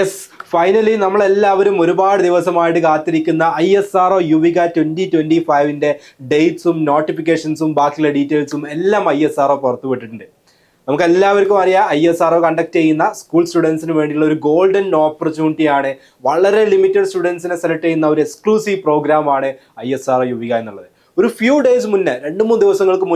Yes, finally നമ്മളെല്ലാവരും ഒരുപാട് ദിവസമായിട്ട് കാത്തിരിക്കുന്ന ISRO യുവിക 2025ന്റെ ഡേറ്റ്സും നോട്ടിഫിക്കേഷൻസും ബാക്കിയുള്ള ഡീറ്റെയിൽസും എല്ലാം ISRO പുറത്തുവിട്ടിട്ടുണ്ട്. നമുക്ക് എല്ലാവർക്കും അറിയാം, ISRO കണ്ടക്ട് ചെയ്യുന്ന സ്കൂൾ സ്റ്റുഡൻസിന് വേണ്ടിയുള്ള ഒരു ഗോൾഡൻ ഓപ്പർച്യൂണിറ്റി ആണ്. വളരെ ലിമിറ്റഡ് സ്റ്റുഡൻസിനെ സെലക്ട് ചെയ്യുന്ന ഒരു എക്സ്ക്ലൂസീവ് പ്രോഗ്രാമാണ് ISRO യുവിക എന്നുള്ളത്. ഒരു ഫ്യൂ ഡേയ്സ് മുന്നേ, 2-3 ദിവസങ്ങൾക്ക്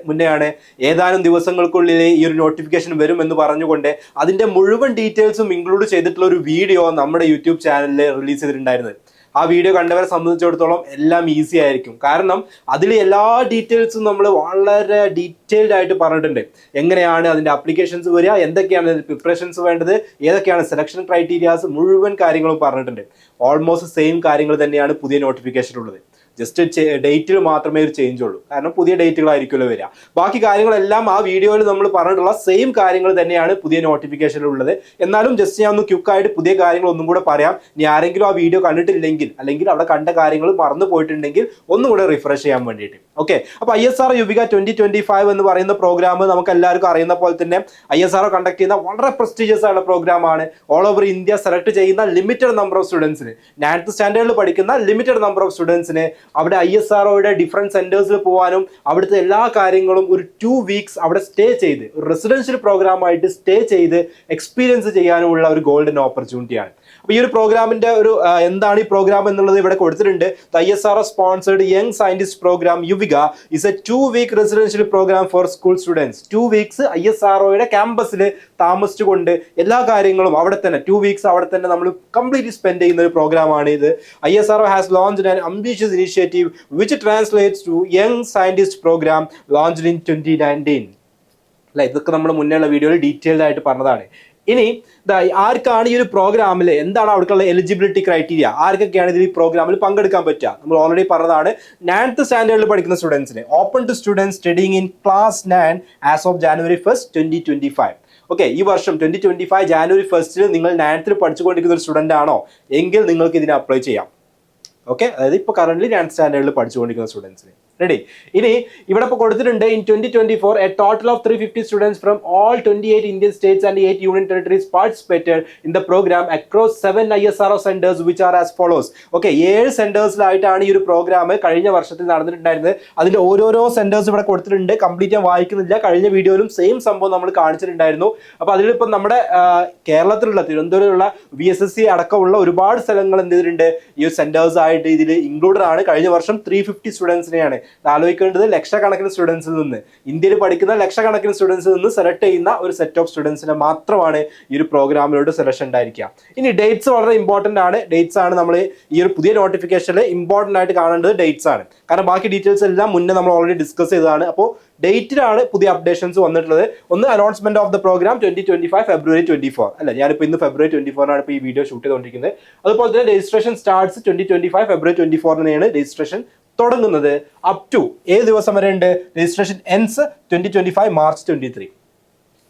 മുന്നെയാണ് ഏതാനും ദിവസങ്ങൾക്കുള്ളിൽ ഈ ഒരു നോട്ടിഫിക്കേഷൻ വരും എന്ന് പറഞ്ഞുകൊണ്ട് അതിന്റെ മുഴുവൻ ഡീറ്റെയിൽസും ഇൻക്ലൂഡ് ചെയ്തിട്ടുള്ള ഒരു വീഡിയോ നമ്മുടെ യൂട്യൂബ് ചാനലിൽ റിലീസ് ചെയ്തിട്ടുണ്ടായിരുന്നത്. ആ വീഡിയോ കണ്ടവരെ സംബന്ധിച്ചിടത്തോളം എല്ലാം ഈസി ആയിരിക്കും. കാരണം അതിൽ എല്ലാ ഡീറ്റെയിൽസും നമ്മൾ വളരെ ഡീറ്റെയിൽഡ് ആയിട്ട് പറഞ്ഞിട്ടുണ്ട്. എങ്ങനെയാണ് അതിന്റെ അപ്ലിക്കേഷൻസ് വരിക, എന്തൊക്കെയാണ് പ്രിപ്പറേഷൻസ് വേണ്ടത്, ഏതൊക്കെയാണ് സെലക്ഷൻ ക്രൈറ്റീരിയാസ്, മുഴുവൻ കാര്യങ്ങളും പറഞ്ഞിട്ടുണ്ട്. ഓൾമോസ്റ്റ് സെയിം കാര്യങ്ങൾ തന്നെയാണ് പുതിയ നോട്ടിഫിക്കേഷനുള്ളത്. ജസ്റ്റ് ഡേറ്റിൽ മാത്രമേ ഒരു ചേഞ്ച് ഉള്ളൂ. കാരണം പുതിയ ഡേറ്റുകളായിരിക്കുമല്ലോ വരിക. ബാക്കി കാര്യങ്ങളെല്ലാം ആ വീഡിയോയിൽ നമ്മൾ പറഞ്ഞിട്ടുള്ള സെയിം കാര്യങ്ങൾ തന്നെയാണ് പുതിയ നോട്ടിഫിക്കേഷനിൽ ഉള്ളത്. എന്നാലും ജസ്റ്റ് ഞാൻ ഒന്ന് ക്വിക്കായിട്ട് പുതിയ കാര്യങ്ങൾ ഒന്നും കൂടെ പറയാം. ഇനി ആരെങ്കിലും ആ വീഡിയോ കണ്ടിട്ടില്ലെങ്കിൽ, അല്ലെങ്കിൽ അവിടെ കണ്ട കാര്യങ്ങൾ മറന്നു പോയിട്ടുണ്ടെങ്കിൽ ഒന്നും കൂടെ റിഫ്രഷ് ചെയ്യാൻ വേണ്ടിയിട്ട്. ഓക്കെ, അപ്പോൾ ISRO യുവിക 2025 എന്ന് പറയുന്ന പ്രോഗ്രാം നമുക്ക് എല്ലാവർക്കും അറിയുന്ന പോലെ തന്നെ ISRO കണ്ടക്ട് ചെയ്യുന്ന വളരെ പ്രസ്റ്റീജിയസ് ആയിട്ടുള്ള പ്രോഗ്രാമാണ്. ഓൾ ഓവർ ഇന്ത്യ സെലക്ട് ചെയ്യുന്ന ലിമിറ്റഡ് നമ്പർ ഓഫ് സ്റ്റുഡൻസിന്, 9th സ്റ്റാൻഡേർഡിൽ പഠിക്കുന്ന ലിമിറ്റഡ് നമ്പർ ഓഫ് സ്റ്റുഡൻസിന് അവിടെ ISROയുടെ ഡിഫറെന്റ് സെന്റേഴ്സിൽ പോകാനും അവിടുത്തെ എല്ലാ കാര്യങ്ങളും ഒരു 2 വീക്സ് അവിടെ സ്റ്റേ ചെയ്ത്, ഒരു റെസിഡൻഷ്യൽ പ്രോഗ്രാമായിട്ട് സ്റ്റേ ചെയ്ത് എക്സ്പീരിയൻസ് ചെയ്യാനുമുള്ള ഒരു ഗോൾഡൻ ഓപ്പർച്യൂണിറ്റിയാണ്. അപ്പോൾ ഈ ഒരു പ്രോഗ്രാമിന്റെ ഒരു എന്താണ് ഈ പ്രോഗ്രാം എന്നുള്ളത് ഇവിടെ കൊടുത്തിട്ടുണ്ട്. ISRO sponsored young scientist programme Yuvika is a 2-week residential programme for school students. 2 weeks ISROയുടെ ക്യാമ്പസിൽ താമസിച്ചുകൊണ്ട് എല്ലാ കാര്യങ്ങളും അവിടെ തന്നെ 2 വീക്സ് അവിടെ തന്നെ നമ്മൾ കംപ്ലീറ്റ്ലി സ്പെൻഡ് ചെയ്യുന്ന ഒരു പ്രോഗ്രാമാണ് ഇത്. ISRO has launched an ambitious initiative which translates to young scientist programme launched in 2019. അല്ല, ഇതൊക്കെ നമ്മൾ മുന്നേയുള്ള വീഡിയോയിൽ ഡീറ്റെയിൽഡ് ആയിട്ട് പറഞ്ഞതാണ്. ഇനി ആർക്കാണ് ഈ ഒരു പ്രോഗ്രാമിൽ, എന്താണ് അവർക്കുള്ള എലിജിബിലിറ്റി ക്രൈറ്റീരിയ, ആർക്കൊക്കെയാണ് ഇതിൽ ഈ പ്രോഗ്രാമിൽ പങ്കെടുക്കാൻ പറ്റുക? നമ്മൾ ഓൾറെഡി പറഞ്ഞതാണ്. 9th സ്റ്റാൻഡേർഡിൽ പഠിക്കുന്ന സ്റ്റുഡൻസിന് open to students studying in class 9 as of January 1st, 2025. Okay, ഈ വർഷം 2025 January 1st നിങ്ങൾ 9th പഠിച്ചുകൊണ്ടിരിക്കുന്ന ഒരു സ്റ്റുഡൻ്റ് ആണോ എങ്കിൽ നിങ്ങൾക്ക് ഇതിന് അപ്ലൈ ചെയ്യാം. ഓക്കെ, അതായത് ഇപ്പോൾ കറന്റ് 9th സ്റ്റാൻഡേർഡിൽ പഠിച്ചുകൊണ്ടിരിക്കുന്ന സ്റ്റുഡൻസിന് റെഡി. ഇനി ഇവിടെ ഇപ്പോൾ കൊടുത്തിട്ടുണ്ട്, in 2024 a total of 350 students from all 28 Indian states and 8 union territories participated in the programme across 7 ISRO centres which are as follows. Okay, 7 സെന്റേഴ്സിലായിട്ടാണ് ഈ ഒരു പ്രോഗ്രാം കഴിഞ്ഞ വർഷത്തിൽ നടന്നിട്ടുണ്ടായിരുന്നത്. അതിന്റെ ഓരോരോ സെന്റേഴ്സ് ഇവിടെ കൊടുത്തിട്ടുണ്ട്. കംപ്ലീറ്റ് ഞാൻ വായിക്കുന്നില്ല, കഴിഞ്ഞ വീഡിയോയിലും സെയിം സംഭവം നമ്മൾ കാണിച്ചിട്ടുണ്ടായിരുന്നു. അപ്പോൾ അതിലിപ്പോൾ നമ്മുടെ കേരളത്തിലുള്ള തിരുവനന്തപുരത്തുള്ള VSSC അടക്കമുള്ള ഒരുപാട് സ്ഥലങ്ങൾ എന്ത് ചെയ്തിട്ടുണ്ട്, ഈ സെന്റേഴ്സ് ആയിട്ട് ഇതിൽ ഇൻക്ലൂഡഡ് ആണ്. കഴിഞ്ഞ വർഷം 350 സ്റ്റുഡൻസിനെയാണ് ആലോചിക്കേണ്ടത്. ലക്ഷക്കണക്കിന് സ്റ്റുഡൻസിൽ നിന്ന്, ഇന്ത്യയിൽ പഠിക്കുന്ന ലക്ഷക്കണക്കിന് സ്റ്റുഡൻസിൽ നിന്ന് സെലക്ട് ചെയ്യുന്ന ഒരു സെറ്റ് ഓഫ് സ്റ്റുഡൻസിനെ മാത്രമാണ് ഈ ഒരു പ്രോഗ്രാമിലോട്ട് സെലക്ഷൻ ഉണ്ടായിരിക്കുക. ഇനി ഡേറ്റ്സ് വളരെ ഇമ്പോർട്ടന്റ് ആണ്. ഡേറ്റ്സ് ആണ് നമ്മൾ ഈ ഒരു പുതിയ നോട്ടിഫിക്കേഷനിൽ ഇമ്പോർട്ടന്റ് ആയിട്ട് കാണേണ്ടത്, ഡേറ്റ്സ് ആണ്. കാരണം ബാക്കി ഡീറ്റെയിൽസ് എല്ലാം മുന്നേ നമ്മൾ ഓൾറെഡി ഡിസ്കസ് ചെയ്തതാണ്. അപ്പോൾ ഡേറ്റിലാണ് പുതിയ അപ്ഡേഷൻസ് വന്നിട്ടുള്ളത്. ഒന്ന്, announcement of the programme 2025 February 24. അല്ല, ഞാനിപ്പോൾ ഇന്ന് February 24 ഇപ്പോൾ ഈ വീഡിയോ ഷൂട്ട് ചെയ്തുകൊണ്ടിരിക്കുന്നത്. അതുപോലെ തന്നെ രജിസ്ട്രേഷൻ സ്റ്റാർട്ട്സ് 2025 February 24 രജിസ്ട്രേഷൻ തുടങ്ങുന്നത്. അപ് ടു ഏത് ദിവസം വരെ ഉണ്ട്? Registration ends 2025 March 23.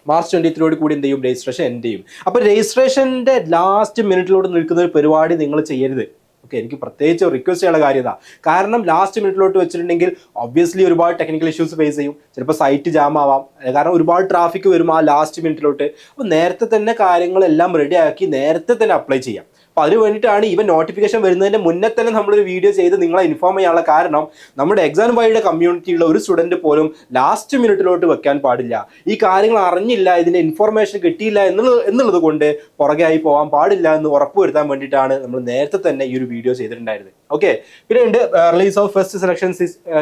March 23 കൂടി എന്ത് ചെയ്യും? രജിസ്ട്രേഷൻ എൻഡ് ചെയ്യും. അപ്പോൾ രജിസ്ട്രേഷന്റെ ലാസ്റ്റ് മിനിറ്റിലോട്ട് നിൽക്കുന്ന ഒരു പരിപാടി നിങ്ങൾ ചെയ്യരുത്. ഓക്കെ, എനിക്ക് പ്രത്യേകിച്ച് റിക്വസ്റ്റ് ചെയ്യാനുള്ള കാര്യം ഇതാ. കാരണം ലാസ്റ്റ് മിനിറ്റിലോട്ട് വെച്ചിട്ടുണ്ടെങ്കിൽ ഒബ്വിയസ്ലി ഒരുപാട് ടെക്നിക്കൽ ഇഷ്യൂസ് ഫേസ് ചെയ്യും. ചിലപ്പോൾ സൈറ്റ് ജാം ആവാം, കാരണം ഒരുപാട് ട്രാഫിക് വരും ആ ലാസ്റ്റ് മിനിറ്റിലോട്ട്. അപ്പോൾ നേരത്തെ തന്നെ കാര്യങ്ങളെല്ലാം റെഡി ആക്കി നേരത്തെ തന്നെ അപ്ലൈ ചെയ്യാം. അപ്പോൾ അതിന് വേണ്ടിയിട്ടാണ് ഈവൻ നോട്ടിഫിക്കേഷൻ വരുന്നതിൻ്റെ മുന്നേ തന്നെ നമ്മളൊരു വീഡിയോ ചെയ്ത് നിങ്ങളെ ഇൻഫോം ചെയ്യാനുള്ള കാരണം, നമ്മുടെ എക്സാം വൈയുടെ കമ്മ്യൂണിറ്റിയുള്ള ഒരു സ്റ്റുഡൻറ്റ് പോലും ലാസ്റ്റ് മിനിറ്റിലോട്ട് വെക്കാൻ പാടില്ല. ഈ കാര്യങ്ങൾ അറിഞ്ഞില്ല, ഇതിൻ്റെ ഇൻഫോർമേഷൻ കിട്ടിയില്ല എന്നുള്ളത് കൊണ്ട് പുറകെ ആയി പോകാൻ പാടില്ല എന്ന് ഉറപ്പുവരുത്താൻ വേണ്ടിയിട്ടാണ് നമ്മൾ നേരത്തെ തന്നെ ഈ ഒരു വീഡിയോ ചെയ്തിട്ടുണ്ടായിരുന്നത്. ഓക്കെ, പിന്നെ ഉണ്ട് release of first selection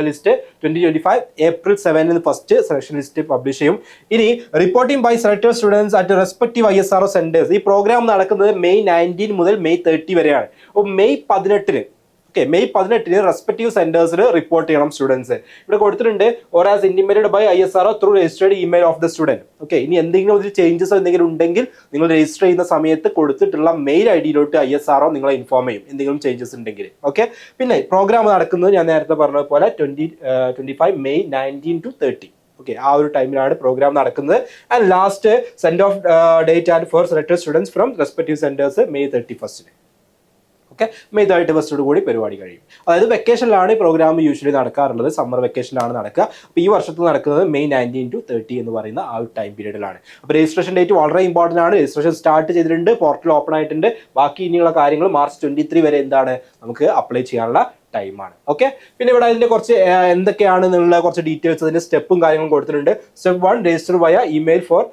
list 2025 April 7 first selection list publish ചെയ്യും. ഇനി reporting by selected students at respective ISRO centres. ഈ പ്രോഗ്രാം നടക്കുന്നത് May 19 മുതൽ May 30 വരെയാണ്. അപ്പോൾ May 18 റെസ്പെക്റ്റീവ് സെന്റേഴ്സിൽ റിപ്പോർട്ട് ചെയ്യണം സ്റ്റുഡൻസ്. ഇവിടെ കൊടുത്തിട്ടുണ്ട്, or as intimated by ISRO through registered email of the student. Okay, ഇനി എന്തെങ്കിലും ഒരു ചേഞ്ചസ് എന്തെങ്കിലും ഉണ്ടെങ്കിൽ നിങ്ങൾ രജിസ്റ്റർ ചെയ്യുന്ന സമയത്ത് കൊടുത്തിട്ടുള്ള മെയിൽ IDയിലോട്ട് ISRO നിങ്ങളെ ഇൻഫോം ചെയ്യും എന്തെങ്കിലും ചേഞ്ചസ് ഉണ്ടെങ്കിൽ. ഓക്കെ, പിന്നെ പ്രോഗ്രാം നടക്കുന്നത് ഞാൻ നേരത്തെ പറഞ്ഞതുപോലെ 2025 May 19 to 30. ഓക്കെ, ആ ഒരു ടൈമിലാണ് പ്രോഗ്രാം നടക്കുന്നത്. And last send off date and for selected students from respective centres May 31. Okay, May 31 കൂടി പരിപാടി കഴിയും. അതായത് വെക്കേഷനിലാണ് ഈ പ്രോഗ്രാം യൂഷ്വലി നടക്കാറുള്ളത്, സമ്മർ വെക്കേഷനിലാണ് നടക്കുക. അപ്പോൾ ഈ വർഷത്തിൽ നടക്കുന്നത് മെയ് 19 to 30 എന്ന് പറയുന്ന ആ ഒരു ടൈം പീരീഡിലാണ്. അപ്പോൾ രജിസ്ട്രേഷൻ ഡേറ്റ് വളരെ ഇമ്പോർട്ടൻ്റ് ആണ്. രജിസ്ട്രേഷൻ സ്റ്റാർട്ട് ചെയ്തിട്ടുണ്ട്, പോർട്ടൽ ഓപ്പൺ ആയിട്ടുണ്ട്. ബാക്കി ഇനിയുള്ള കാര്യങ്ങൾ മാർച്ച് 23 വരെ എന്താണ് നമുക്ക് അപ്ലൈ ചെയ്യാനുള്ള ടൈമാണ്. ഓക്കെ, പിന്നെ ഇവിടെ അതിന്റെ കുറച്ച് എന്തൊക്കെയാണെന്നുള്ള കുറച്ച് ഡീറ്റെയിൽസ്, അതിന്റെ സ്റ്റെപ്പും കാര്യങ്ങളും കൊടുത്തിട്ടുണ്ട്. Step 1 register via email for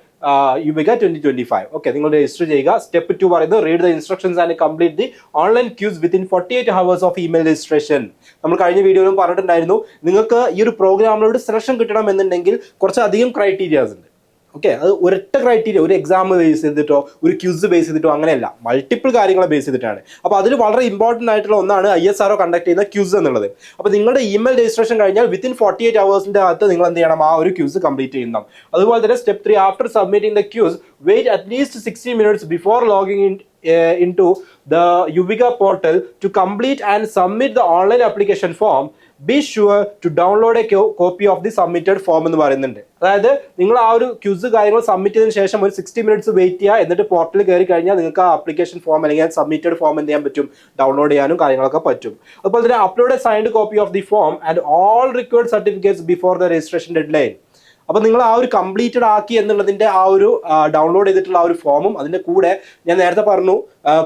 Yuviga 2025. Okay, നിങ്ങൾ രജിസ്റ്റർ ചെയ്യുക. സ്റ്റെപ്പ് 2 പറയുന്നത് read the instructions and complete the online quiz within 48 hours of email registration. നമ്മൾ കഴിഞ്ഞ വീഡിയോയിലും പറഞ്ഞിട്ടുണ്ടായിരുന്നു, നിങ്ങൾക്ക് ഈ ഒരു പ്രോഗ്രാമിലോട് സെലക്ഷൻ കിട്ടണം എന്നുണ്ടെങ്കിൽ കുറച്ചധികം ക്രൈറ്റീരിയാസ് ഉണ്ട്. ഓക്കെ, അത് ഒരൊറ്റ ക്രൈറ്റീരിയ ഒരു എക്സാം ബേസ് ചെയ്തിട്ടോ ഒരു ക്യൂസ് ബേസ് ചെയ്തിട്ടോ അങ്ങനെയല്ല, മൾട്ടിപ്പിൾ കാര്യങ്ങളെ ബേസ് ചെയ്തിട്ടാണ്. അപ്പോൾ അതിൽ വളരെ ഇമ്പോർട്ടൻ്റ് ആയിട്ടുള്ള ഒന്നാണ് ISRO കണ്ടക്ട് ചെയ്യുന്ന ക്യൂസ് എന്നുള്ളത്. അപ്പോൾ നിങ്ങളുടെ ഇമെയിൽ രജിസ്ട്രേഷൻ കഴിഞ്ഞാൽ വിത്തിൻ 48 hours അകത്ത് നിങ്ങൾ എന്ത് ചെയ്യണം, ആ ഒരു ക്യൂസ് കംപ്ലീറ്റ് ചെയ്യണം. അതുപോലെ തന്നെ step 3 after submitting the quiz wait at least 60 minutes before logging into the Yuviga portal to complete and submit the online application form. Be sure to download a copy of the submitted form എന്ന് പറയുന്നുണ്ട്. അതായത് നിങ്ങൾ ആ ഒരു quiz കാര്യങ്ങൾ submit ചെയ്തതിനു ശേഷം ഒരു 60 minutes വെയിറ്റ് ചെയ്യുക. എന്നിട്ട് പോർട്ടലിൽ കയറി കഴിഞ്ഞാൽ നിങ്ങൾക്ക് ആ ആപ്ലിക്കേഷൻ ഫോം അല്ലെങ്കിൽ സബ്മിറ്റഡ് ഫോം എന്ത് ചെയ്യാൻ പറ്റും, ഡൗൺലോഡ് ചെയ്യാനും കാര്യങ്ങളൊക്കെ പറ്റും. അതുപോലെ തന്നെ upload A signed copy of the form and all required certificates before the registration dead line. അപ്പോൾ നിങ്ങൾ ആ ഒരു കംപ്ലീറ്റഡ് ആക്കി എന്നുള്ളതിന്റെ ആ ഒരു ഡൗൺലോഡ് ചെയ്തിട്ടുള്ള ആ ഒരു ഫോമും അതിന്റെ കൂടെ ഞാൻ നേരത്തെ പറഞ്ഞു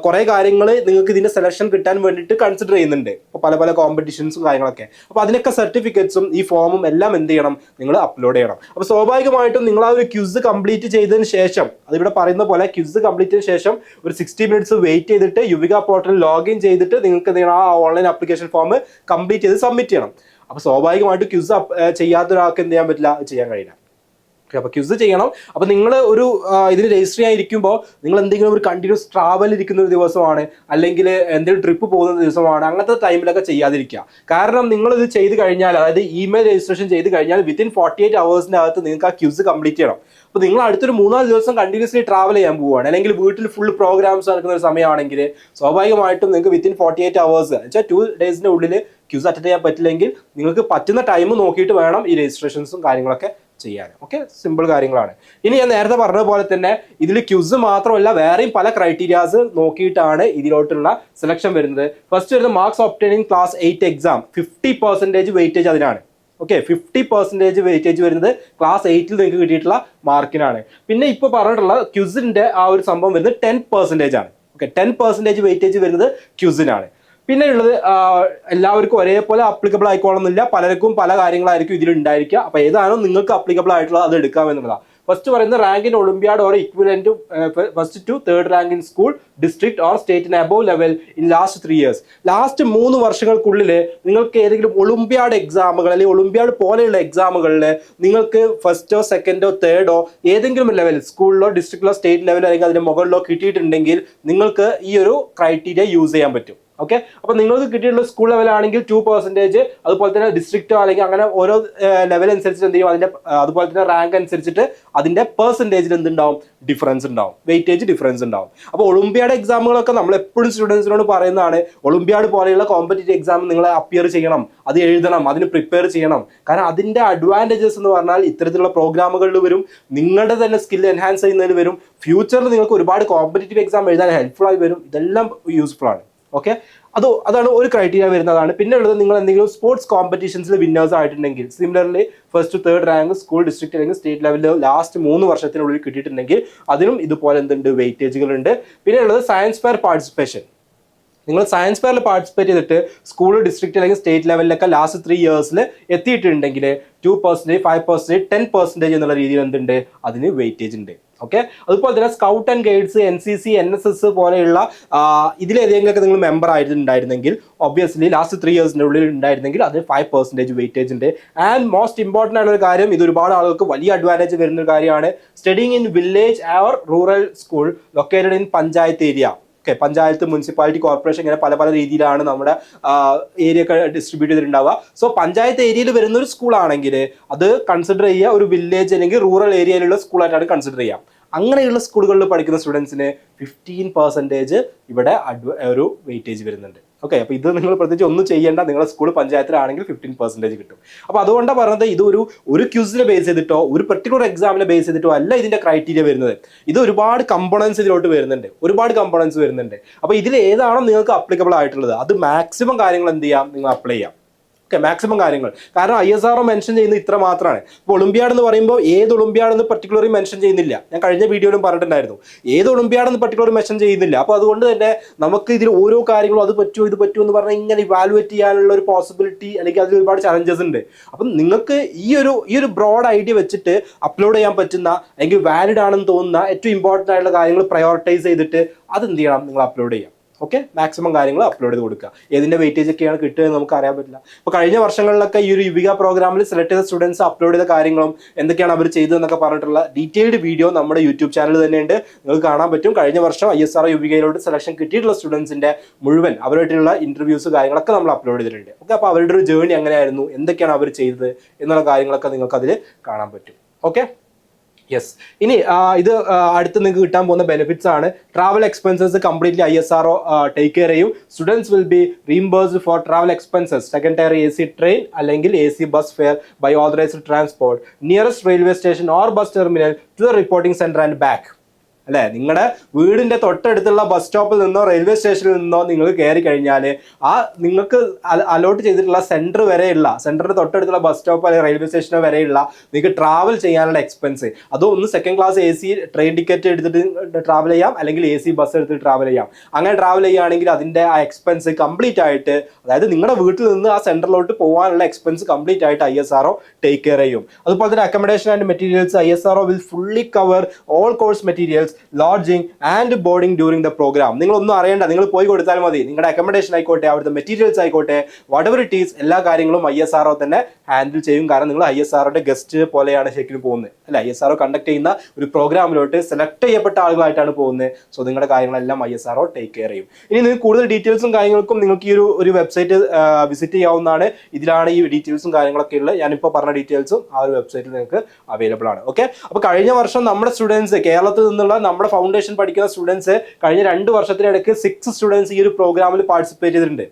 കുറേ കാര്യങ്ങൾ നിങ്ങൾക്ക് ഇതിന്റെ സെലക്ഷൻ കിട്ടാൻ വേണ്ടിയിട്ട് കൺസിഡർ ചെയ്യുന്നുണ്ട്. അപ്പോൾ പല പല കോമ്പറ്റീഷൻസും കാര്യങ്ങളൊക്കെ. അപ്പോൾ അതിനൊക്കെ സർട്ടിഫിക്കറ്റ്സും ഈ ഫോമും എല്ലാം എന്ത് ചെയ്യണം, നിങ്ങൾ അപ്ലോഡ് ചെയ്യണം. അപ്പോൾ സ്വാഭാവികമായിട്ടും നിങ്ങൾ ആ ഒരു ക്യൂസ് കംപ്ലീറ്റ് ചെയ്തതിന് ശേഷം, അതിവിടെ പറയുന്ന പോലെ ക്യൂസ് കംപ്ലീറ്റ് ചെയ്തതിന് ശേഷം ഒരു 60 minutes വെയിറ്റ് ചെയ്തിട്ട് യുവിക പോർട്ടലിൽ ലോഗിൻ ചെയ്തിട്ട് നിങ്ങൾക്ക് എന്ത് ചെയ്യണം, ആ ഓൺലൈൻ ആപ്ലിക്കേഷൻ ഫോം കംപ്ലീറ്റ് ചെയ്ത് സബ്മിറ്റ് ചെയ്യണം. അപ്പോൾ സ്വാഭാവികമായിട്ട് ക്യൂസ് ചെയ്യാത്ത ഒരാൾക്ക് എന്ത് ചെയ്യാൻ പറ്റില്ല, ചെയ്യാൻ കഴിയില്ല. അപ്പോൾ ക്യൂസ് ചെയ്യണം. അപ്പോൾ നിങ്ങൾ ഒരു ഇതിന് രജിസ്റ്റർ ചെയ്യാനിരിക്കുമ്പോൾ നിങ്ങൾ എന്തെങ്കിലും ഒരു കണ്ടിന്യൂസ് ട്രാവൽ ഇരിക്കുന്ന ഒരു ദിവസമാണ്, അല്ലെങ്കിൽ എന്തെങ്കിലും ട്രിപ്പ് പോകുന്ന ദിവസമാണ്, അങ്ങനത്തെ ടൈമിലൊക്കെ ചെയ്യാതിരിക്കുക. കാരണം നിങ്ങളിത് ചെയ്ത് കഴിഞ്ഞാൽ, അതായത് ഇമെയിൽ രജിസ്ട്രേഷൻ ചെയ്ത് കഴിഞ്ഞാൽ വിത്തിൻ 48 hours നിങ്ങൾക്ക് ആ ക്യൂസ് കംപ്ലീറ്റ് ചെയ്യണം. അപ്പോൾ നിങ്ങൾ അടുത്തൊരു 3-4 ദിവസം കണ്ടിന്യൂസ്ലി ട്രാവൽ ചെയ്യാൻ പോവുകയാണ്, അല്ലെങ്കിൽ വീട്ടിൽ ഫുൾ പ്രോഗ്രാംസ് നടക്കുന്ന ഒരു സമയമാണെങ്കിൽ സ്വാഭാവികമായിട്ടും നിങ്ങൾക്ക് വിത്തിൻ 48 hours വെച്ചാൽ 2 days ഉള്ളിൽ ക്യൂസ് അറ്റൻഡ് ചെയ്യാൻ പറ്റില്ലെങ്കിൽ നിങ്ങൾക്ക് പറ്റുന്ന ടൈം നോക്കിയിട്ട് വേണം ഈ രജിസ്ട്രേഷൻസും കാര്യങ്ങളൊക്കെ ചെയ്യാൻ. ഓക്കെ, സിമ്പിൾ കാര്യങ്ങളാണ്. ഇനി ഞാൻ നേരത്തെ പറഞ്ഞ പോലെ തന്നെ ഇതിൽ ക്യൂസ് മാത്രമല്ല വേറെയും പല ക്രൈറ്റീരിയാസ് നോക്കിയിട്ടാണ് ഇതിലോട്ടുള്ള സെലക്ഷൻ വരുന്നത്. ഫസ്റ്റ് വരുന്നത് marks obtaining class 8 exam 50% weightage അതിനാണ്. ഓക്കെ, 50% വെയിറ്റേജ് വരുന്നത് ക്ലാസ് 8 നിങ്ങൾക്ക് കിട്ടിയിട്ടുള്ള മാർക്കിനാണ്. പിന്നെ ഇപ്പോൾ പറഞ്ഞിട്ടുള്ള ക്യൂസിന്റെ ആ ഒരു സംഭവം വരുന്നത് 10% ആണ്. ഓക്കെ, 10% വെയിറ്റേജ് വരുന്നത് ക്യൂസിനാണ്. പിന്നെ ഉള്ളത് എല്ലാവർക്കും ഒരേപോലെ അപ്ലിക്കബിൾ ആയിക്കോളുന്നില്ല, പലർക്കും പല കാര്യങ്ങളായിരിക്കും ഇതിൽ ഉണ്ടായിരിക്കുക. അപ്പോൾ ഏതാണോ നിങ്ങൾക്ക് അപ്ലിക്കബിൾ ആയിട്ടുള്ളത് അത് എടുക്കാം എന്നുള്ളതാണ്. ഫസ്റ്റ് പറയുന്നത് rank in olympiad or equivalent first to third rank in school district or state in above level in last 3 years. Last 3 വർഷങ്ങൾക്കുള്ളിൽ നിങ്ങൾക്ക് ഏതെങ്കിലും ഒളിമ്പ്യാഡ് എക്സാമുകൾ അല്ലെങ്കിൽ ഒളിമ്പ്യാഡ് പോലെയുള്ള എക്സാമുകളിൽ നിങ്ങൾക്ക് ഫസ്റ്റോ സെക്കൻഡോ തേർഡോ ഏതെങ്കിലും ലെവൽ സ്കൂളിലോ ഡിസ്ട്രിക്റ്റിലോ സ്റ്റേറ്റ് ലെവലോ അല്ലെങ്കിൽ അതിന്റെ മുകളിലോ കിട്ടിയിട്ടുണ്ടെങ്കിൽ നിങ്ങൾക്ക് ഈ ഒരു ക്രൈറ്റീരിയ യൂസ് ചെയ്യാൻ പറ്റും. ഓക്കെ, അപ്പോൾ നിങ്ങൾക്ക് കിട്ടിയിട്ടുള്ള സ്കൂൾ ലെവലാണെങ്കിൽ 2%, അതുപോലെ തന്നെ ഡിസ്ട്രിക്റ്റോ അല്ലെങ്കിൽ അങ്ങനെ ഓരോ ലെവൽ അനുസരിച്ചിട്ട് എന്ത് ചെയ്യും, അതിന്റെ അതുപോലെ തന്നെ റാങ്ക് അനുസരിച്ചിട്ട് അതിന്റെ പെർസെൻറ്റേജിൽ എന്തുണ്ടാവും, ഡിഫറൻസ് ഉണ്ടാവും, വെയിറ്റേജ് ഡിഫറൻസ് ഉണ്ടാവും. അപ്പോൾ ഒളിമ്പ്യാഡ് എക്സാമുകളൊക്കെ നമ്മൾ എപ്പോഴും സ്റ്റുഡൻസിനോട് പറയുന്നതാണ്, ഒളിമ്പ്യാഡ് പോലെയുള്ള കോമ്പറ്റീറ്റീവ് എക്സാം നിങ്ങൾ അപ്പിയർ ചെയ്യണം, അത് എഴുതണം, അതിന് പ്രിപ്പയർ ചെയ്യണം. കാരണം അതിന്റെ അഡ്വാൻറ്റേജസ് എന്ന് പറഞ്ഞാൽ ഇത്തരത്തിലുള്ള പ്രോഗ്രാമുകളിൽ വരും, നിങ്ങളുടെ തന്നെ സ്കിൽ എൻഹാൻസ് ചെയ്യുന്നതിൽ വരും, ഫ്യൂച്ചറിൽ നിങ്ങൾക്ക് ഒരുപാട് കോമ്പറ്റീറ്റീവ് എക്സാം എഴുതാൻ ഹെൽപ്ഫുൾ ആയി വരും. ഇതെല്ലാം യൂസ്ഫുൾ ആണ്. ഓക്കെ, അതാണ് ഒരു ക്രൈറ്റീരിയ വരുന്നതാണ്. പിന്നെ ഉള്ളത് നിങ്ങൾ എന്തെങ്കിലും സ്പോർട്സ് കോമ്പറ്റീഷൻസിൽ വിന്നേഴ്സ് ആയിട്ടുണ്ടെങ്കിൽ, similarly first third rank school district അല്ലെങ്കിൽ സ്റ്റേറ്റ് ലെവലിൽ ലാസ്റ്റ് 3 വർഷത്തിനുള്ളിൽ കിട്ടിയിട്ടുണ്ടെങ്കിൽ അതിനും ഇതുപോലെ എന്തുണ്ട്, വെയിറ്റേജുകളുണ്ട്. പിന്നെ ഉള്ളത് സയൻസ് ഫെയർ പാർട്ടിസിപ്പേഷൻ. നിങ്ങൾ സയൻസ് ഫെയറിൽ പാർട്ടിസിപ്പേറ്റ് ചെയ്തിട്ട് സ്കൂൾ ഡിസ്ട്രിക്ട് അല്ലെങ്കിൽ സ്റ്റേറ്റ് ലെവലിലൊക്കെ ലാസ്റ്റ് 3 years എത്തിയിട്ടുണ്ടെങ്കിൽ 2%, 5%, 10% എന്നുള്ള രീതിയിൽ എന്തുണ്ട്, അതിന് വെയിറ്റേജ് ഉണ്ട്. ഓക്കെ, അതുപോലെ തന്നെ scout and guides, NCC, NSS പോലെയുള്ള ഇതിലേതെങ്കിലുമൊക്കെ നിങ്ങൾ മെമ്പർ ആയിട്ടുണ്ടായിരുന്നെങ്കിൽ ഒബ്വിയസ്ലി ലാസ്റ്റ് 3 years ഉള്ളിൽ ഉണ്ടായിരുന്നെങ്കിൽ അതിന് 5% വെയിറ്റേജ് ഉണ്ട്. ആൻഡ് മോസ്റ്റ് ഇമ്പോർട്ടൻ്റ് ആയിട്ടുള്ള ഒരു കാര്യം, ഇത് ഒരുപാട് ആളുകൾക്ക് വലിയ അഡ്വാൻറ്റേജ് വരുന്ന ഒരു കാര്യമാണ്, studying in village or rural school located in panchayat area. Okay, panchayat, municipality, corporation ഇങ്ങനെ പല പല രീതിയിലാണ് നമ്മുടെ ഏരിയ ഒക്കെ ഡിസ്ട്രിബ്യൂട്ട് ചെയ്തിട്ടുണ്ടാവുക. സോ പഞ്ചായത്ത് ഏരിയയിൽ വരുന്ന ഒരു സ്കൂളാണെങ്കിൽ അത് കൺസിഡർ ചെയ്യുക ഒരു വില്ലേജ് അല്ലെങ്കിൽ റൂറൽ ഏരിയയിലുള്ള സ്കൂളായിട്ടാണ് കൺസിഡർ ചെയ്യുക. അങ്ങനെയുള്ള സ്കൂളുകളിൽ പഠിക്കുന്ന സ്റ്റുഡൻസിന് 15% ഇവിടെ ഒരു വെയിറ്റേജ് വരുന്നുണ്ട്. ഓക്കെ, അപ്പോൾ ഇത് നിങ്ങൾ പ്രത്യേകിച്ച് ഒന്നും ചെയ്യേണ്ട, നിങ്ങളുടെ സ്കൂൾ പഞ്ചായത്തിലാണെങ്കിൽ 15% കിട്ടും. അപ്പോൾ അതുകൊണ്ടാണ് പറഞ്ഞത് ഇത് ഒരു ക്യൂസിനെ ബേസ് ചെയ്തിട്ടോ ഒരു പെർട്ടിക്കുലർ എക്സാമിനെ ബേസ് ചെയ്തിട്ടോ അല്ല ഇതിന്റെ ക്രൈറ്റീരിയ വരുന്നത്. ഇത് ഒരുപാട് കമ്പോണൻസ് ഇതിലോട്ട് വരുന്നുണ്ട്, ഒരുപാട് കമ്പോണൻസ് വരുന്നുണ്ട്. അപ്പോൾ ഇതിൽ ഏതാണോ നിങ്ങൾക്ക് അപ്ലിക്കബിൾ ആയിട്ടുള്ളത് അത് മാക്സിമം കാര്യങ്ങൾ എന്ത് ചെയ്യാം, നിങ്ങൾ അപ്ലൈ ചെയ്യാം. ഓക്കെ, മാക്സിമം കാര്യങ്ങൾ. കാരണം ISRO മെൻഷൻ ചെയ്യുന്നത് ഇത്ര മാത്രമാണ്. ഇപ്പോൾ ഒളിമ്പ്യാഡ് എന്ന് പറയുമ്പോൾ ഏത് ഒളിമ്പ്യാഡ് എന്ന് പർട്ടിക്കുലറി മെൻഷൻ ചെയ്യുന്നില്ല. ഞാൻ കഴിഞ്ഞ വീഡിയോയിലും പറഞ്ഞിട്ടുണ്ടായിരുന്നു, ഏത് ഒളിമ്പ്യാഡ് എന്ന് പർട്ടിക്കുലർ മെൻഷൻ ചെയ്യുന്നില്ല. അപ്പോൾ അതുകൊണ്ട് തന്നെ നമുക്ക് ഇതിൽ ഓരോ കാര്യങ്ങളും അത് പറ്റുമോ ഇത് പറ്റുമോ എന്ന് പറഞ്ഞാൽ ഇങ്ങനെ ഇവാലുവേറ്റ് ചെയ്യാനുള്ള ഒരു പോസിബിലിറ്റി അല്ലെങ്കിൽ അതിൽ ഒരുപാട് ചലഞ്ചസ് ഉണ്ട്. അപ്പം നിങ്ങൾക്ക് ഈ ഒരു ബ്രോഡ് ഐഡിയ വെച്ചിട്ട് അപ്ലോഡ് ചെയ്യാൻ പറ്റുന്ന അല്ലെങ്കിൽ വാലിഡ് ആണെന്ന് തോന്നുന്ന ഏറ്റവും ഇമ്പോർട്ടൻ്റ് ആയിട്ടുള്ള കാര്യങ്ങൾ പ്രയോറിറ്റൈസ് ചെയ്തിട്ട് അതെന്ത് ചെയ്യണം, നിങ്ങൾ അപ്ലോഡ് ചെയ്യാം. ഓക്കെ, മാക്സിമം കാര്യങ്ങൾ അപ്ലോഡ് ചെയ്ത് കൊടുക്കുക. ഏതിൻ്റെ വെയിറ്റേജ് ഒക്കെയാണ് കിട്ടുക എന്ന് നമുക്ക് അറിയാൻ പറ്റില്ല. ഇപ്പോൾ കഴിഞ്ഞ വർഷങ്ങളിലൊക്കെ ഈ ഒരു യുവിക പ്രോഗ്രാമിൽ സെലക്ട് ചെയ്ത സ്റ്റുഡൻസ് അപ്ലോഡ് ചെയ്ത കാര്യങ്ങളും എന്തൊക്കെയാണ് അവർ ചെയ്തതെന്നൊക്കെ പറഞ്ഞിട്ടുള്ള ഡീറ്റെയിൽഡ് വീഡിയോ നമ്മുടെ യൂട്യൂബ് ചാനൽ തന്നെയുണ്ട്, നിങ്ങൾക്ക് കാണാൻ പറ്റും. കഴിഞ്ഞ വർഷം ISRO യുവികയിലോട്ട് സെലക്ഷൻ കിട്ടിയിട്ടുള്ള സ്റ്റുഡൻസിൻ്റെ മുഴുവൻ അവരായിട്ടുള്ള ഇൻ്റർവ്യൂസ് കാര്യങ്ങളൊക്കെ നമ്മൾ അപ്ലോഡ് ചെയ്തിട്ടുണ്ട്. ഓക്കെ, അപ്പോൾ അവരുടെ ഒരു ജേർണി എങ്ങനെയായിരുന്നു, എന്തൊക്കെയാണ് അവർ ചെയ്തത് എന്നുള്ള കാര്യങ്ങളൊക്കെ നിങ്ങൾക്ക് അതിൽ കാണാൻ പറ്റും. Okay, yes. ഇനി ഇത് അടുത്ത് നിങ്ങൾക്ക് കിട്ടാൻ പോകുന്ന ബെനിഫിറ്റ്സ് ആണ്. Travel expenses completely ISRO take care ചെയ്യും. Students will be reimbursed for travel expenses second tier AC train അല്ലെങ്കിൽ AC bus fare by authorised transport nearest railway station or bus terminal to the reporting centre and back. അല്ലെ, നിങ്ങളുടെ വീടിന്റെ തൊട്ടടുത്തുള്ള bus സ്റ്റോപ്പിൽ നിന്നോ railway സ്റ്റേഷനിൽ നിന്നോ നിങ്ങൾ കയറി കഴിഞ്ഞാൽ ആ നിങ്ങൾക്ക് അലോട്ട് ചെയ്തിട്ടുള്ള സെന്ററിന്റെ തൊട്ടടുത്തുള്ള ബസ് സ്റ്റോപ്പ് അല്ലെങ്കിൽ റെയിൽവേ സ്റ്റേഷനോ വരെയുള്ള നിങ്ങൾക്ക് ട്രാവൽ ചെയ്യാനുള്ള എക്സ്പെൻസ്, അതോ ഒന്ന് second class AC train ticket എടുത്തിട്ട് ട്രാവൽ ചെയ്യാം അല്ലെങ്കിൽ AC ബസ് എടുത്തിട്ട് ട്രാവൽ ചെയ്യാം. അങ്ങനെ ട്രാവൽ ചെയ്യുകയാണെങ്കിൽ അതിന്റെ ആ എക്സ്പെൻസ് കംപ്ലീറ്റ് ആയിട്ട്, അതായത് നിങ്ങളുടെ വീട്ടിൽ നിന്ന് ആ സെന്ററിലോട്ട് പോകാനുള്ള എക്സ്പെൻസ് കംപ്ലീറ്റ് ആയിട്ട് ISRO ടേക്ക് കെയർ ചെയ്യും. അതുപോലെ തന്നെ accommodation and materials ISRO will fully cover all course materials, lodging and boarding during the programme. നിങ്ങളൊന്നും അറിയേണ്ട, നിങ്ങൾ പോയി കൊടുത്താൽ മതി. നിങ്ങളുടെ അക്കോമഡേഷൻ ആയിക്കോട്ടെ, അവിടുത്തെ മെറ്റീരിയൽസ് ആയിക്കോട്ടെ, വട്ടെവർ ഇറ്റ് ഈസ്, എല്ലാ കാര്യങ്ങളും ISRO തന്നെ ഹാൻഡിൽ ചെയ്യും. കാരണം നിങ്ങൾ ISROയുടെ ഗസ്റ്റ് പോലെയാണ് ശരിക്കും പോകുന്നത്, അല്ല, ISRO കണ്ടക്ട് ചെയ്യുന്ന ഒരു പ്രോഗ്രാമിലോട്ട് സെലക്ട് ചെയ്യപ്പെട്ട ആളുകളായിട്ടാണ് പോകുന്നത്. സോ നിങ്ങളുടെ കാര്യങ്ങളെല്ലാം ISRO ടേക്ക് കെയർ ചെയ്യും. ഇനി നിങ്ങൾക്ക് കൂടുതൽ ഡീറ്റെയിൽസും കാര്യങ്ങൾക്കും നിങ്ങൾക്ക് ഈ ഒരു വെബ്സൈറ്റ് വിസിറ്റ് ചെയ്യാവുന്നതാണ്. ഇതിലാണ് ഈ ഡീറ്റെയിൽസും കാര്യങ്ങളൊക്കെ ഉള്ളത്. ഞാനിപ്പോൾ പറഞ്ഞ ഡീറ്റെയിൽസും ആ ഒരു വെബ്സൈറ്റിൽ നിങ്ങൾക്ക് അവൈലബിൾ ആണ്. ഓക്കെ, അപ്പോൾ കഴിഞ്ഞ വർഷം നമ്മുടെ സ്റ്റുഡൻസ്, കേരളത്തിൽ നിന്നുള്ള നമ്മുടെ ഫൗണ്ടേഷൻ പഠിക്കുന്ന സ്റ്റുഡൻസ് കഴിഞ്ഞ 2 വർഷത്തിനിടയ്ക്ക് 6 സ്റ്റുഡൻസ് ഈ ഒരു പ്രോഗ്രാമിൽ പാർട്ടിസിപ്പേറ്റ് ചെയ്തിട്ടുണ്ട്.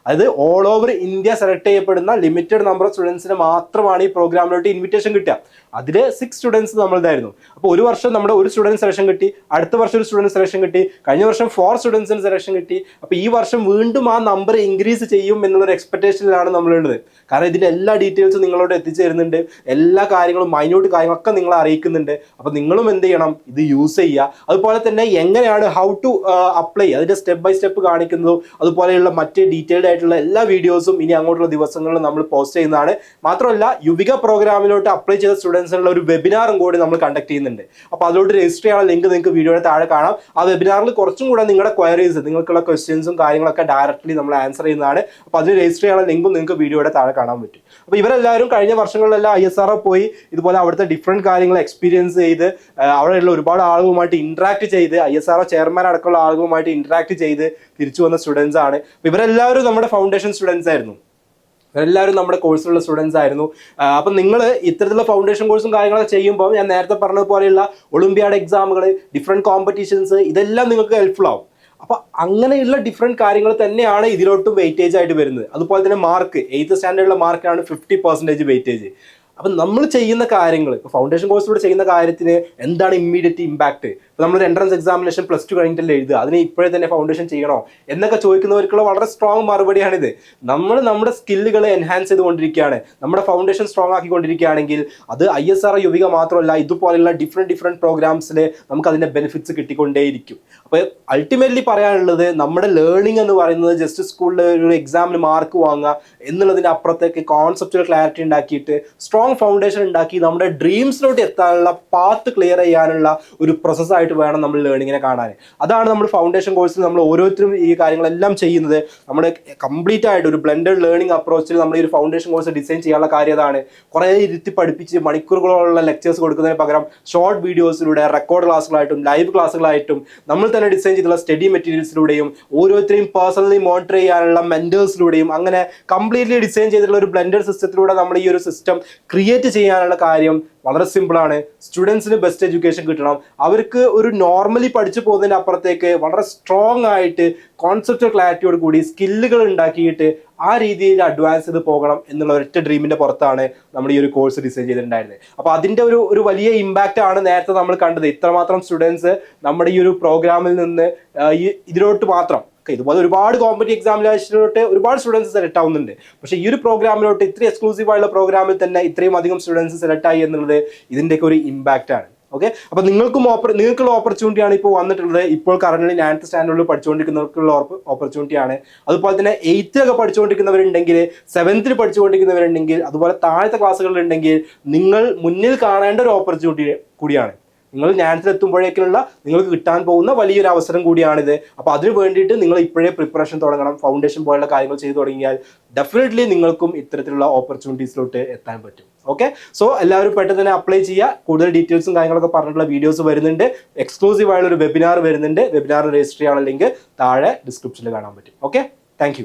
അതായത് ഓൾ ഓവർ ഇന്ത്യ സെലക്ട് ചെയ്യപ്പെടുന്ന ലിമിറ്റഡ് നമ്പർ ഓഫ് സ്റ്റുഡൻസിന് മാത്രമാണ് ഈ പ്രോഗ്രാമിലോട്ട് ഇൻവിറ്റേഷൻ കിട്ടുക. അതിൽ 6 സ്റ്റുഡൻസ് നമ്മളുണ്ടായിരുന്നു. അപ്പോൾ ഒരു വർഷം നമ്മുടെ ഒരു സ്റ്റുഡൻറ് സെലക്ഷൻ കിട്ടി, അടുത്ത വർഷം ഒരു സ്റ്റുഡൻറ് സെലക്ഷൻ കിട്ടി, കഴിഞ്ഞ വർഷം 4 സ്റ്റുഡൻസിന് സെലക്ഷൻ കിട്ടി. അപ്പോൾ ഈ വർഷം വീണ്ടും ആ നമ്പർ ഇൻക്രീസ് ചെയ്യും എന്നുള്ളൊരു എക്സ്പെക്ടേഷനിലാണ് നമ്മളുള്ളത്. കാരണം ഇതിൻ്റെ എല്ലാ ഡീറ്റെയിൽസും നിങ്ങളോട് എത്തിച്ചു തരുന്നുണ്ട്, എല്ലാ കാര്യങ്ങളും മൈന്യൂട്ട് കാര്യങ്ങളൊക്കെ നിങ്ങളെ അറിയിക്കുന്നുണ്ട്. അപ്പോൾ നിങ്ങളും എന്ത് ചെയ്യണം, ഇത് യൂസ് ചെയ്യുക. അതുപോലെ തന്നെ എങ്ങനെയാണ് ഹൗ ടു അപ്ലൈ, അതിൻ്റെ സ്റ്റെപ്പ് ബൈ സ്റ്റെപ്പ് കാണിക്കുന്നതും അതുപോലെയുള്ള മറ്റ് ഡീറ്റെയിൽഡ് ആയിട്ടുള്ള എല്ലാ വീഡിയോസും ഇനി അങ്ങോട്ടുള്ള ദിവസങ്ങളിൽ നമ്മൾ പോസ്റ്റ് ചെയ്യുന്നതാണ്. മാത്രമല്ല യുവിക പ്രോഗ്രാമിലോട്ട് അപ്ലൈ ചെയ്ത സ്റ്റുഡൻസിനുള്ള ഒരു വെബിനാറും കൂടി നമ്മൾ കണ്ടക്ട് ചെയ്യുന്നുണ്ട്. അപ്പോൾ അതിലോട്ട് രജിസ്റ്റർ ചെയ്യാനുള്ള ലിങ്ക് നിങ്ങൾക്ക് വീഡിയോയുടെ താഴെ കാണാം. ആ വെബിനാറിൽ കുറച്ചും കൂടെ നിങ്ങളുടെ ക്വയറീസ്, നിങ്ങൾക്കുള്ള ക്വസ്റ്റ്യൻസും കാര്യങ്ങളൊക്കെ ഡയറക്റ്റ്ലി നമ്മൾ ആൻസർ ചെയ്യുന്നതാണ്. അപ്പോൾ അതിൽ രജിസ്റ്റർ ചെയ്യാനുള്ള ലിങ്കും നിങ്ങൾക്ക് വീഡിയോയുടെ താഴെ കാണാൻ പറ്റും. അപ്പോൾ ഇവരെല്ലാവരും കഴിഞ്ഞ വർഷങ്ങളിലെല്ലാം ISRO പോയി ഇതുപോലെ അവിടുത്തെ ഡിഫറെൻറ്റ് കാര്യങ്ങൾ എക്സ്പീരിയൻസ് ചെയ്ത് അവിടെയുള്ള ഒരുപാട് ആളുകളുമായിട്ട് ഇന്ററാക്ട് ചെയ്ത് ISRO ചെയർമാൻ അടക്കമുള്ള ആളുകളുമായിട്ട് ഇന്ററാക്ട് ചെയ്ത് തിരിച്ചു വന്ന സ്റ്റുഡൻസ് ആണ്. ഇവരെല്ലാവരും നമ്മുടെ ഫൗണ്ടേഷൻ സ്റ്റുഡൻസ് ആയിരുന്നു, എല്ലാവരും നമ്മുടെ കോഴ്സിലുള്ള സ്റ്റുഡൻസ് ആയിരുന്നു. അപ്പം നിങ്ങൾ ഇത്തരത്തിലുള്ള ഫൗണ്ടേഷൻ കോഴ്സും കാര്യങ്ങളൊക്കെ ചെയ്യുമ്പോൾ ഞാൻ നേരത്തെ പറഞ്ഞതുപോലെയുള്ള ഒളിമ്പ്യാഡ് എക്സാമുകൾ, ഡിഫറെൻറ്റ് കോമ്പറ്റീഷൻസ്, ഇതെല്ലാം നിങ്ങൾക്ക് ഹെൽപ്ഫുൾ ആവും. അപ്പോൾ അങ്ങനെയുള്ള ഡിഫറെൻറ്റ് കാര്യങ്ങൾ തന്നെയാണ് ഇതിലോട്ടും വെയിറ്റേജ് ആയിട്ട് വരുന്നത്. അതുപോലെ തന്നെ മാർക്ക്, 8th സ്റ്റാൻഡേർഡിലുള്ള മാർക്കാണ് 50% വെയിറ്റേജ്. അപ്പം നമ്മൾ ചെയ്യുന്ന കാര്യങ്ങൾ, ഇപ്പോൾ ഫൗണ്ടേഷൻ കോഴ്സിലൂടെ ചെയ്യുന്ന കാര്യത്തിന് എന്താണ് ഇമ്മീഡിയറ്റ് ഇമ്പാക്ട്? ഇപ്പോൾ നമ്മൾ എൻട്രൻസ് എക്സാമിനേഷൻ +2 കഴിഞ്ഞിട്ടല്ലേ എഴുതുക, അതിന് ഇപ്പോഴേ തന്നെ ഫൗണ്ടേഷൻ ചെയ്യണോ എന്നൊക്കെ ചോദിക്കുന്നവർക്കുള്ള വളരെ സ്ട്രോങ് മറുപടിയാണിത്. നമ്മൾ നമ്മുടെ സ്കില്ലുകളെ എൻഹാൻസ് ചെയ്തുകൊണ്ടിരിക്കുകയാണ്, നമ്മുടെ ഫൗണ്ടേഷൻ സ്ട്രോങ് ആക്കിക്കൊണ്ടിരിക്കുകയാണെങ്കിൽ അത് ISRO യുവിക മാത്രമല്ല, ഇതുപോലെയുള്ള ഡിഫറെൻറ്റ് പ്രോഗ്രാംസിൽ നമുക്ക് അതിൻ്റെ ബെനിഫിറ്റ്സ് കിട്ടിക്കൊണ്ടേയിരിക്കും. അപ്പോൾ അൾട്ടിമേറ്റ്ലി പറയാനുള്ളത്, നമ്മുടെ ലേണിംഗ് എന്ന് പറയുന്നത് ജസ്റ്റ് സ്കൂളിൽ ഒരു എക്സാമിന് മാർക്ക് വാങ്ങുക എന്നുള്ളതിൻ്റെ അപ്പുറത്തേക്ക് കോൺസെപ്റ്റുകൾ ക്ലാരിറ്റി ഉണ്ടാക്കിയിട്ട് സ്ട്രോങ് ഫൗണ്ടേഷൻ ഉണ്ടാക്കി നമ്മുടെ ഡ്രീംസിലോട്ട് എത്താനുള്ള പാത്ത് ക്ലിയർ ചെയ്യാനുള്ള ഒരു പ്രോസസ്സായിട്ട് വേണം നമ്മൾ ലേണിങ്ങിനെ കാണാൻ. അതാണ് നമ്മൾ ഫൗണ്ടേഷൻ കോഴ്സിൽ നമ്മൾ ഓരോരുത്തരും ഈ കാര്യങ്ങളെല്ലാം ചെയ്യുന്നത്. നമ്മുടെ കംപ്ലീറ്റ് ആയിട്ട് ഒരു ബ്ലെൻഡഡ് ലേണിംഗ് അപ്രോച്ചിൽ നമ്മൾ ഈ ഒരു ഫൗണ്ടേഷൻ കോഴ്സ് ഡിസൈൻ ചെയ്യാനുള്ള കാര്യം അതാണ്. കുറേ ഇരുത്തി പഠിപ്പിച്ച് മണിക്കൂറുകളോളം ലെക്ചേഴ്സ് കൊടുക്കുന്നതിന് പകരം ഷോർട്ട് വീഡിയോസിലൂടെ, റെക്കോർഡ് ക്ലാസ്സുകളായിട്ടും ലൈവ് ക്ലാസ്സുകളായിട്ടും നമ്മൾ തന്നെ ഡിസൈൻ ചെയ്തിട്ടുള്ള സ്റ്റഡി മെറ്റീരിയൽസിലൂടെയും ഓരോരുത്തരെയും പേഴ്സണലി മോണിറ്റർ ചെയ്യാനുള്ള മെന്റേഴ്സിലൂടെയും അങ്ങനെ കംപ്ലീറ്റ്ലി ഡിസൈൻ ചെയ്തിട്ടുള്ള ഒരു ബ്ലെൻഡഡ് സിസ്റ്റത്തിലൂടെ നമ്മൾ ഈ ഒരു സിസ്റ്റം ക്രിയേറ്റ് ചെയ്യാനുള്ള കാര്യം വളരെ സിമ്പിളാണ്. സ്റ്റുഡൻസിന് ബെസ്റ്റ് എഡ്യൂക്കേഷൻ കിട്ടണം, അവർക്ക് ഒരു നോർമലി പഠിച്ചു പോകുന്നതിൻ്റെ അപ്പുറത്തേക്ക് വളരെ സ്ട്രോങ് ആയിട്ട് കോൺസെപ്റ്റ് ക്ലാരിറ്റിയോട് കൂടി സ്കില്ലുകൾ ഉണ്ടാക്കിയിട്ട് ആ രീതിയിൽ അഡ്വാൻസ് ചെയ്ത് പോകണം എന്നുള്ള ഒരൊറ്റ ഡ്രീമിന്റെ പുറത്താണ് നമ്മൾ ഈ ഒരു കോഴ്സ് ഡിസൈൻ ചെയ്തിട്ടുണ്ടായിരുന്നത്. അപ്പോൾ അതിന്റെ ഒരു വലിയ ഇമ്പാക്റ്റ് ആണ് നേരത്തെ നമ്മൾ കണ്ടത്. ഇത്രമാത്രം സ്റ്റുഡൻസ് നമ്മുടെ ഈ ഒരു പ്രോഗ്രാമിൽ നിന്ന് ഇതിലോട്ട് മാത്രം ഇതുപോലെ ഒരുപാട് കോമ്പറ്റീവ് എക്സാമിനേഷനിലോട്ട് ഒരുപാട് സ്റ്റുഡൻസ് സെലക്ട് ആവുന്നുണ്ട്. പക്ഷേ ഈ ഒരു പ്രോഗ്രാമിലോട്ട് ഇത്രയും എക്സ്ക്ലൂസീവ് ആയുള്ള പ്രോഗ്രാമിൽ തന്നെ ഇത്രയും അധികം സ്റ്റുഡൻസ് സെലക്ട് ആയി എന്നുള്ളത് ഇതിൻ്റെയൊക്കെ ഒരു ഇമ്പാക്റ്റ് ആണ്. ഓക്കെ, അപ്പോൾ നിങ്ങൾക്കുള്ള ഓപ്പർച്യൂണിറ്റിയാണ് ഇപ്പോൾ വന്നിട്ടുള്ളത്. ഇപ്പോൾ കറന്റ് 9th സ്റ്റാൻഡേർഡിൽ പഠിച്ചുകൊണ്ടിരിക്കുന്നവർക്കുള്ള ഓപ്പർച്യൂണിറ്റിയാണ്. അതുപോലെ തന്നെ 8th പഠിച്ചുകൊണ്ടിരിക്കുന്നവരുണ്ടെങ്കിൽ, 7th പഠിച്ചുകൊണ്ടിരിക്കുന്നവരുണ്ടെങ്കിൽ, അതുപോലെ താഴത്തെ ക്ലാസ്സുകളിലുണ്ടെങ്കിൽ നിങ്ങൾ മുന്നിൽ കാണേണ്ട ഒരു ഓപ്പർച്യൂണിറ്റി കൂടിയാണ്. നിങ്ങൾ 9th എത്തുമ്പോഴേക്കുള്ള നിങ്ങൾക്ക് കിട്ടാൻ പോകുന്ന വലിയൊരു അവസരം കൂടിയാണിത്. അപ്പോൾ അതിന് വേണ്ടിയിട്ട് നിങ്ങൾ ഇപ്പോഴേ പ്രിപ്പറേഷൻ തുടങ്ങണം. ഫൗണ്ടേഷൻ പോലുള്ള കാര്യങ്ങൾ ചെയ്തു തുടങ്ങിയാൽ ഡെഫിനറ്റ്ലി നിങ്ങൾക്കും ഇത്തരത്തിലുള്ള ഓപ്പർച്യൂണിറ്റീസിലോട്ട് എത്താൻ പറ്റും. ഓക്കെ, സോ എല്ലാവരും പെട്ടെന്ന് തന്നെ അപ്ലൈ ചെയ്യുക. കൂടുതൽ ഡീറ്റെയിൽസും കാര്യങ്ങളൊക്കെ പറഞ്ഞിട്ടുള്ള വീഡിയോസ് വരുന്നുണ്ട്. എക്സ്ക്ലൂസീവ് ആയുള്ള ഒരു വെബിനാർ വരുന്നുണ്ട്. വെബിനാർ രജിസ്റ്റർ ചെയ്യാനുള്ള ലിങ്ക് താഴെ ഡിസ്ക്രിപ്ഷനിൽ കാണാൻ പറ്റും. Okay, thank you.